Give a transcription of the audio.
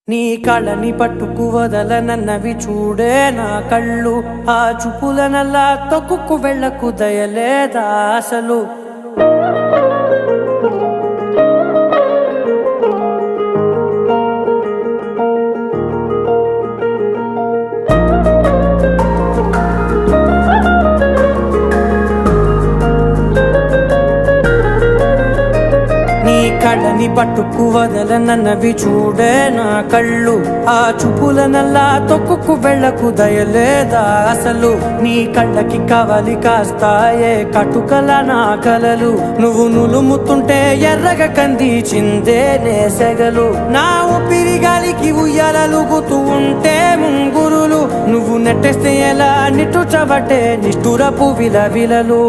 నీ కళని పట్టుకు వదలనన్నవి చూడే నా కళ్ళు, ఆ చూపులనల్లా తొక్కుకు వెళ్ళకు దయలేదా అసలు. కళ్ళని పట్టుకు వదలనన్నవి చూడే నా కళ్ళు, ఆ చూపులనల్లా తొక్కుకు వెళ్ళకు దయలేదా అసలు. నీ కళ్ళకి కవలి కాస్తాయే కటుకల నా కలలు, నువ్వు నులుముతుంటే ఎర్రగ కందిచిందే నేసెగలు. నా ఊపిరి గాలికి ఉయ్యాలలుగుతూ ఉంటే ముంగురులు, నువ్వు నెట్టేస్తే ఎలా నిట్టుచబట్టే నిష్ఠురపు విలవిలలు.